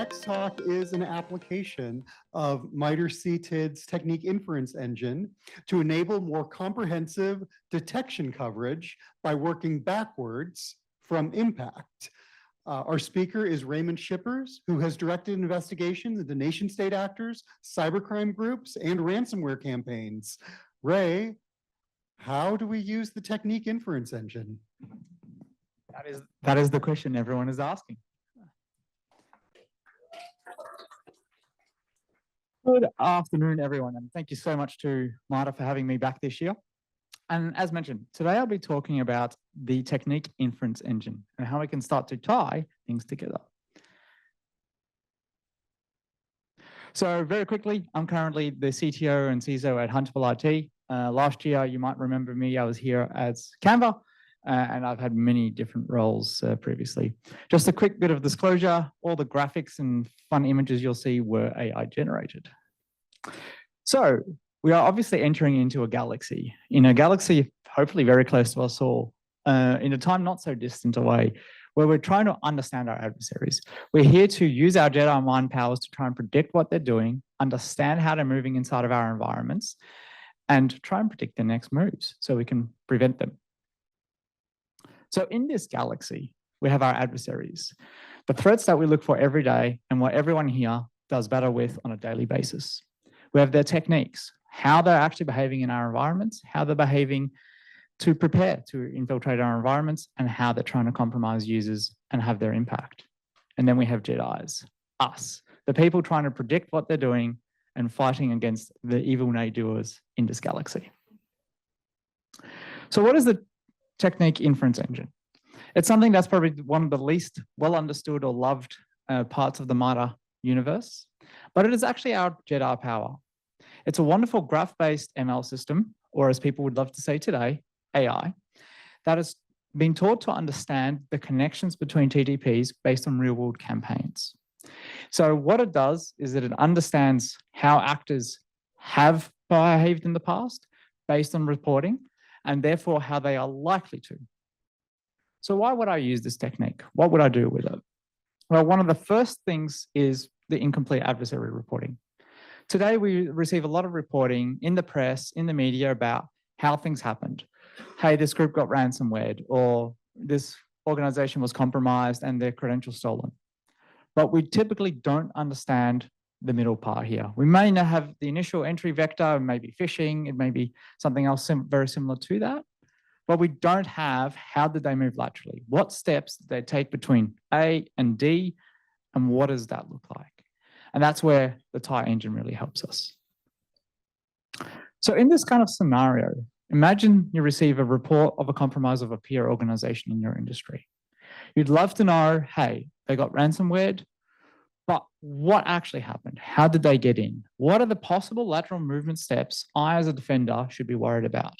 next talk is an application of MITRE-CTID's Technique Inference Engine to enable more comprehensive detection coverage by working backwards from impact. Our speaker is Raymond Schippers, who has directed investigations into nation-state actors, cybercrime groups, and ransomware campaigns. Ray, how do we use the Technique Inference Engine? That is the question everyone is asking. Good afternoon, everyone, and thank you so much to MITRE for having me back this year. And as mentioned, today I'll be talking about the Technique Inference Engine and how we can start to tie things together. So very quickly, I'm currently the CTO and CISO at Huntabil.IT. Last year, you might remember me, I was here as Canva, and I've had many different roles previously. Just a quick bit of disclosure, all the graphics and fun images you'll see were AI generated. So we are obviously entering into a galaxy. In a galaxy, hopefully very close to us all, in a time not so distant away, where we're trying to understand our adversaries. We're here to use our Jedi mind powers to try and predict what they're doing, understand how they're moving inside of our environments, and try and predict their next moves so we can prevent them. So in this galaxy, we have our adversaries, the threats that we look for every day and what everyone here does battle with on a daily basis. We have their techniques, how they're actually behaving in our environments, how they're behaving to prepare to infiltrate our environments, and how they're trying to compromise users and have their impact. And then we have Jedis, us, the people trying to predict what they're doing and fighting against the evil nay-doers in this galaxy. So what is the Technique Inference Engine? It's something that's probably one of the least well understood or loved parts of the MITRE universe, but it is actually our Jedi power. It's a wonderful graph-based ML system, or as people would love to say today, AI, that has been taught to understand the connections between TTPs based on real-world campaigns. So what it does is that it understands how actors have behaved in the past based on reporting, and therefore how they are likely to. So why would I use this technique? What would I do with it? Well, one of the first things is the incomplete adversary reporting. Today, we receive a lot of reporting in the press, in the media about how things happened. Hey, this group got ransomware, or this organization was compromised and their credentials stolen. But we typically don't understand the middle part here. We may not have the initial entry vector, it may be phishing, it may be something else very similar to that, but we don't have how did they move laterally? What steps did they take between A and D, and what does that look like? And that's where the TIE engine really helps us. So in this kind of scenario, imagine you receive a report of a compromise of a peer organization in your industry. You'd love to know, hey, they got ransomware, but what actually happened? How did they get in? What are the possible lateral movement steps I, as a defender, should be worried about?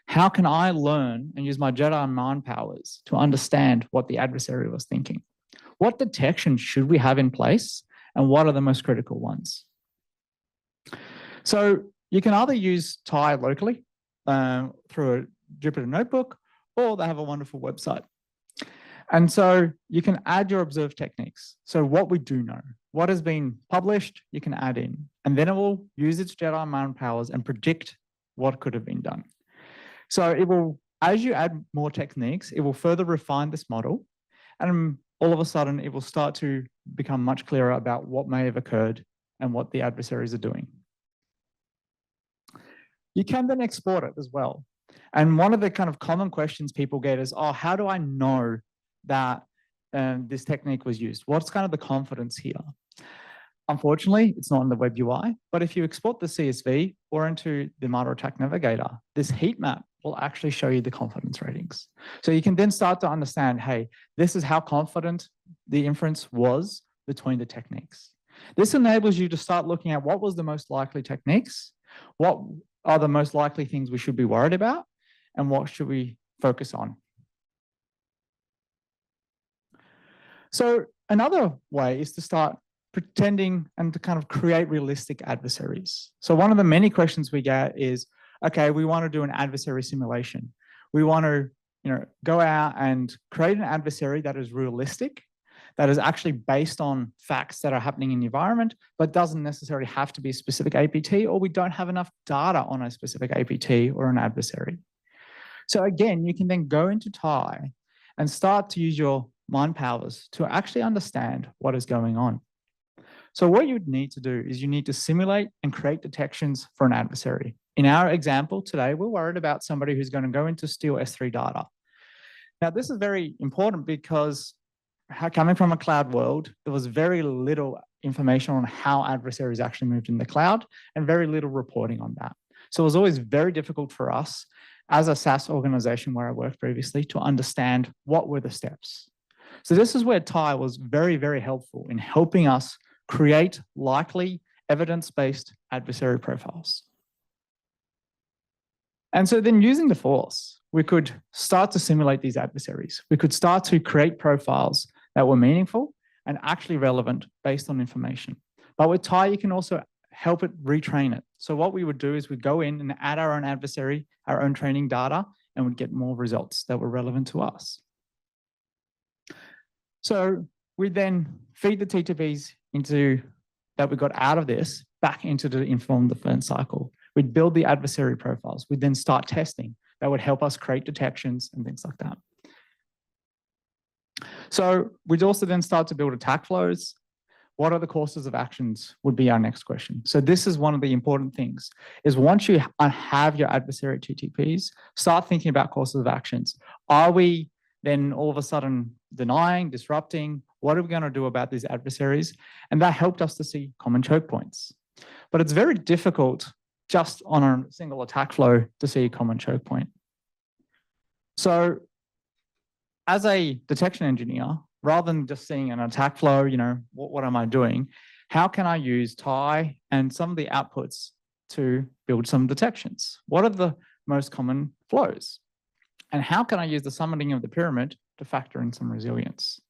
How can I learn and use my Jedi mind powers to understand what the adversary was thinking? What detection should we have in place, and what are the most critical ones? So you can either use TIE locally through a Jupyter notebook, or they have a wonderful website. And so you can add your observed techniques. So what we do know, what has been published, you can add in, and then it will use its Jedi mind powers and predict what could have been done. So it will, as you add more techniques, it will further refine this model, and all of a sudden it will start to become much clearer about what may have occurred and what the adversaries are doing. You can then export it as well. And one of the kind of common questions people get is, oh, how do I know that this technique was used? What's kind of the confidence here? Unfortunately, it's not in the web UI, but if you export the CSV or into the MITRE Attack Navigator, this heat map will actually show you the confidence ratings. So you can then start to understand, hey, this is how confident the inference was between the techniques. This enables you to start looking at what was the most likely techniques, what are the most likely things we should be worried about, and what should we focus on. So another way is to start pretending and to kind of create realistic adversaries. So one of the many questions we get is, okay, we want to do an adversary simulation. We want to go out and create an adversary that is realistic, that is actually based on facts that are happening in the environment, but doesn't necessarily have to be a specific APT, or we don't have enough data on a specific APT or an adversary. So again, you can then go into TIE and start to use your mind powers to actually understand what is going on. So what you'd need to do is you need to simulate and create detections for an adversary. In our example today, we're worried about somebody who's going to go in to steal S3 data. Now, this is very important because coming from a cloud world, there was very little information on how adversaries actually moved in the cloud and very little reporting on that. So it was always very difficult for us as a SaaS organization where I worked previously to understand what were the steps. So this is where TIE was very, very helpful in helping us create likely evidence-based adversary profiles. And so then using the force, we could start to simulate these adversaries. We could start to create profiles that were meaningful and actually relevant based on information. But with TIE, you can also help it retrain it. So what we would do is we'd go in and add our own adversary, our own training data, and we'd get more results that were relevant to us. So we then feed the TTPs that we got out of this back into the informed defense cycle. We'd build the adversary profiles. We'd then start testing. That would help us create detections and things like that. So we'd also then start to build attack flows. What are the courses of actions would be our next question. So this is one of the important things, is once you have your adversary TTPs, start thinking about courses of actions. Are we then all of a sudden denying, disrupting? What are we going to do about these adversaries? And that helped us to see common choke points. But it's very difficult just on a single attack flow to see a common choke point. So as a detection engineer, rather than just seeing an attack flow, what am I doing? How can I use TIE and some of the outputs to build some detections? What are the most common flows? And how can I use the summiting of the pyramid to factor in some resilience?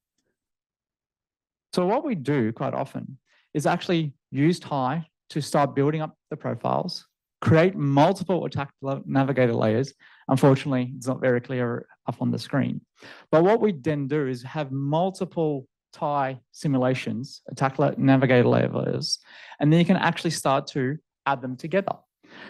So what we do quite often is actually use TIE to start building up the profiles, create multiple attack navigator layers. Unfortunately, it's not very clear up on the screen. But what we then do is have multiple TIE simulations, attack navigator layers, and then you can actually start to add them together.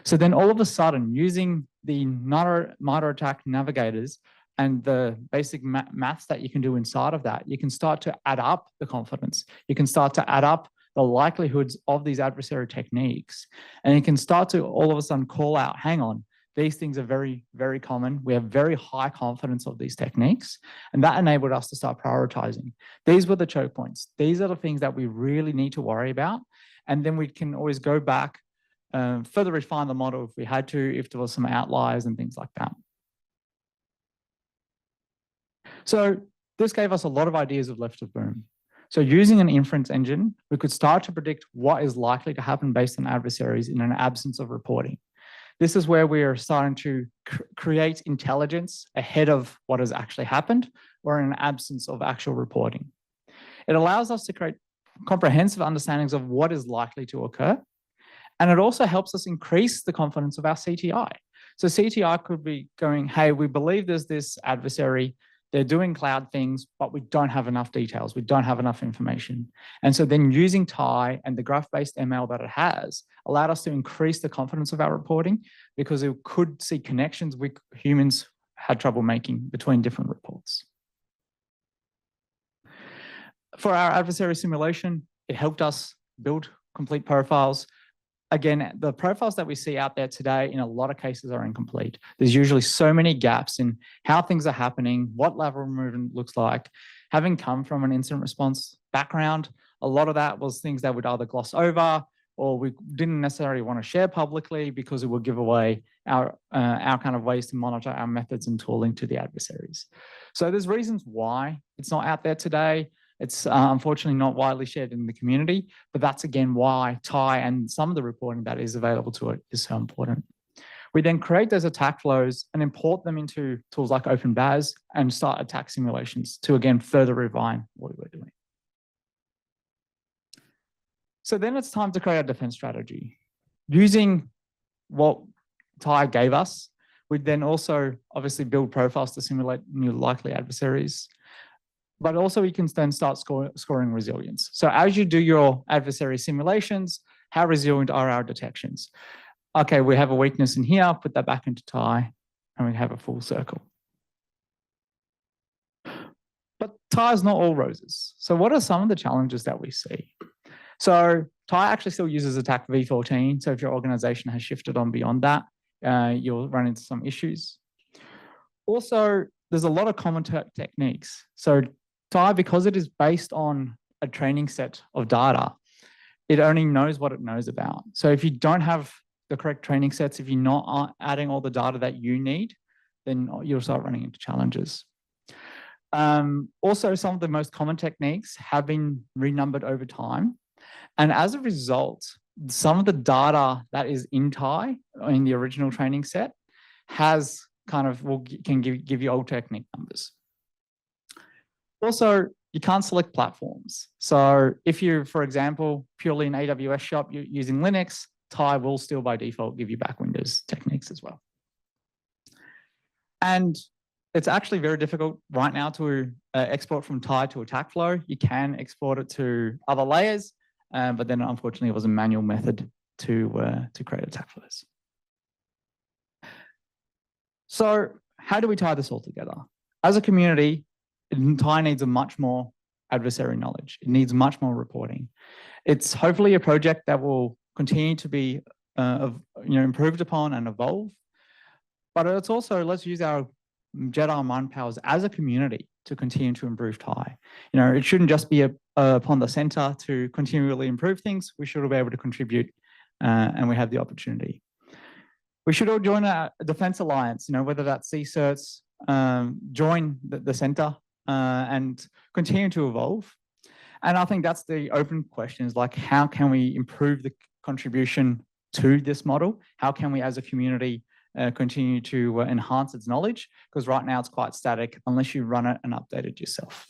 So then all of a sudden, using the MITRE attack navigators and the basic maths that you can do inside of that, you can start to add up the confidence. You can start to add up the likelihoods of these adversary techniques. And you can start to all of a sudden call out, hang on, these things are very, very common. We have very high confidence of these techniques. And that enabled us to start prioritizing. These were the choke points. These are the things that we really need to worry about. And then we can always go back, further refine the model if we had to, if there was some outliers and things like that. So this gave us a lot of ideas of left of boom. So using an inference engine, we could start to predict what is likely to happen based on adversaries in an absence of reporting. This is where we are starting to create intelligence ahead of what has actually happened or in an absence of actual reporting. It allows us to create comprehensive understandings of what is likely to occur. And it also helps us increase the confidence of our CTI. So CTI could be going, hey, we believe there's this adversary, they're doing cloud things, but we don't have enough details. We don't have enough information. And so then using TIE and the graph-based ML that it has allowed us to increase the confidence of our reporting because it could see connections we humans had trouble making between different reports. For our adversary simulation, it helped us build complete profiles. Again, the profiles that we see out there today in a lot of cases are incomplete. There's usually so many gaps in how things are happening, what level of movement looks like. Having come from an incident response background, a lot of that was things that would either gloss over or we didn't necessarily want to share publicly because it would give away our kind of ways to monitor our methods and tooling to the adversaries. So there's reasons why it's not out there today. It's unfortunately not widely shared in the community, but that's again why TIE and some of the reporting that is available to it is so important. We then create those attack flows and import them into tools like OpenBAS and start attack simulations to again further refine what we're doing. So then it's time to create a defense strategy. Using what TIE gave us, we'd then also obviously build profiles to simulate new likely adversaries. but also you can then start scoring resilience. So as you do your adversary simulations, how resilient are our detections? Okay, we have a weakness in here, put that back into TIE, and we have a full circle. But TIE is not all roses. So what are some of the challenges that we see? So TIE actually still uses attack v14. So if your organization has shifted on beyond that, you'll run into some issues. Also, there's a lot of common techniques. So TIE, because it is based on a training set of data, it only knows what it knows about. So if you don't have the correct training sets, if you're not adding all the data that you need, then you'll start running into challenges. Also, some of the most common techniques have been renumbered over time. And as a result, some of the data that is in TIE, in the original training set, has can give you old technique numbers. Also, you can't select platforms. So if you're, for example, purely an AWS shop, you're using Linux, TIE will still by default give you back Windows techniques as well. And it's actually very difficult right now to export from TIE to attack flow. You can export it to other layers, but then unfortunately it was a manual method to create attack flows. So how do we tie this all together? As a community, TIE needs a much more adversary knowledge. It needs much more reporting. It's hopefully a project that will continue to be improved upon and evolve. But it's also, let's use our Jedi mind powers as a community to continue to improve TIE. It shouldn't just be upon the center to continually improve things. We should all be able to contribute, and we have the opportunity. We should all join a defense alliance, whether that's CSERTs, join the center and continue to evolve. And I think that's the open question, is like, how can we improve the contribution to this model? How can we as a community continue to enhance its knowledge? Because right now it's quite static unless you run it and update it yourself.